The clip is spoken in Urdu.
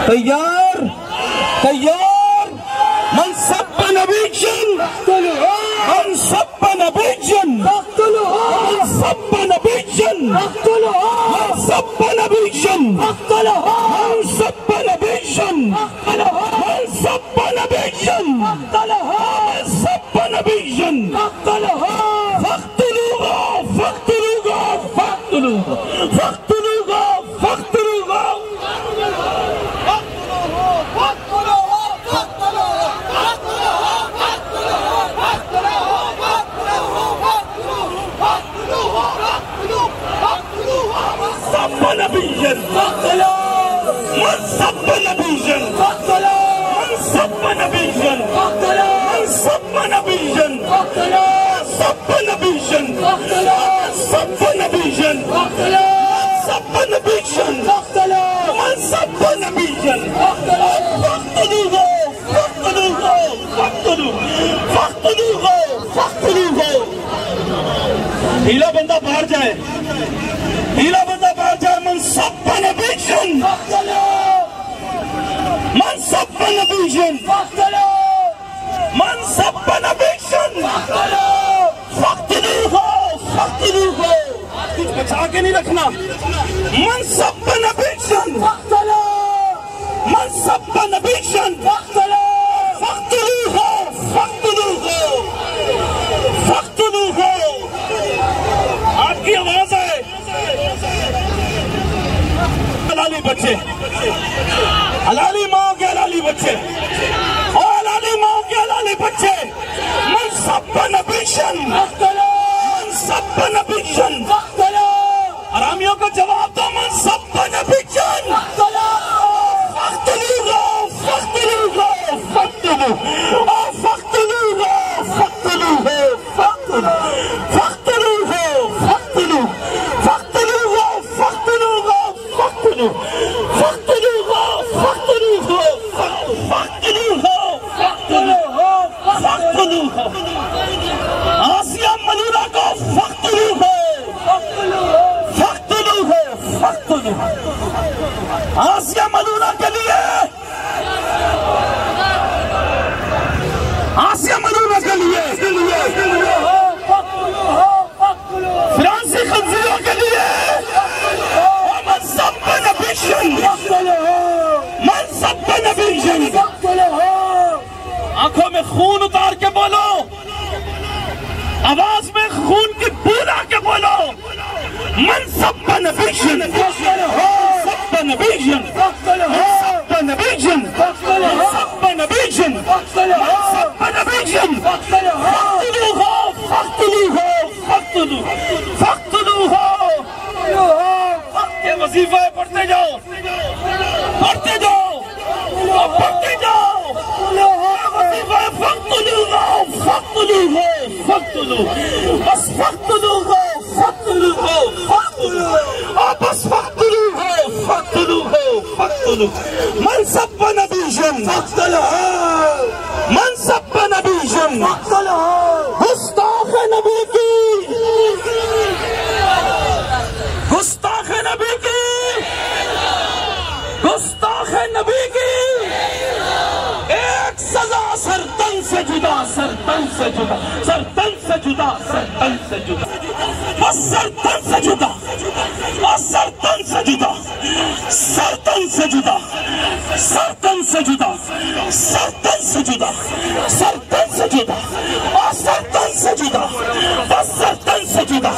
تیار تیار منصب نبیجن منصب نبیجن منصب نبیجن منصب نبیجن منصب نبیجن منصب نبیجن منصب نبیجن فاقتلوها فاقتلوها فاقتلوها فاقتلوها فاقتلوها منصب نبيا منصب نبيا منصب نبيا منصب نبيا منصب نبيا منصب نبيا منصب نبيا منصب نبيا فاقتلوه فاقتلوه فاقتلوه فاقتلوه فاقتلوه ہیلا بندہ باہر جائے ہیلا بندہ باہر جائے منصب نبیجن منصب نبیجن منصب نبیجن فاقتلوه فاقتلوه کچھ بچا کے نہیں رکھنا منصب نبیجن منصب نبیجن فاقتلوه فاقتلوه فاقتلوه آپ کی آواز ہے حلالی بچے حلالی ماں کے حلالی بچے اور حلالی ماں کے حلالی بچے منصب نبیجن منصب نبیجن حرامیوں کا جواب دو منصب نبیجن فاقتلوه فاقتلوه فاقتلوه فاقتلوه فاقتلوه فاقتلوه فاقتلوه فاقتلوه فاقتلوه فاقتلوه فاقتلوه فاقتلوه فاقتلوه آسیہ ملولہ کو فاقتلوه فاقتلوه فاقتلوه آسیہ ملولہ کے لیے آسیہ ملولہ کے لیے فرانسی خنزیروں کے لیے منصب نبیجن منصب نبیجن آنکھوں میں خون اتار کے بولو آواز میں خون کی بولا کے بولو منصب نبیجن منصب نبیجن منصب نبیجن منصب نبیجن منصب نبیجن فاقتلوه فاقتلوه فاقتلوه فاقتلوه یہ وظیفہ ہے پڑھتے جاؤ پڑھتے جاؤ پڑھتے جاؤ وظیفہ ہے فاقتلوه فاقتلوه فاقتلوه بس فاقتلوه فاقتلوه فاقتلوه بس فاقتلوه فاقتلوه فاقتلوه منصب نبیجن منصب نبیجن گستاخ نبی کی گستاخ نبی کی گستاخ نبی کی ایک سزا سرتن سے جدا سرتن سے جدا سرتن سے جدا سرتن سے جدا بس سرتن سے جدا سرتن سے جدا سرتن سے جدا سرتن سے جدا سرتن سے جدا سرتن سے جدا سرتن سے جدا بس سرتن سے جدا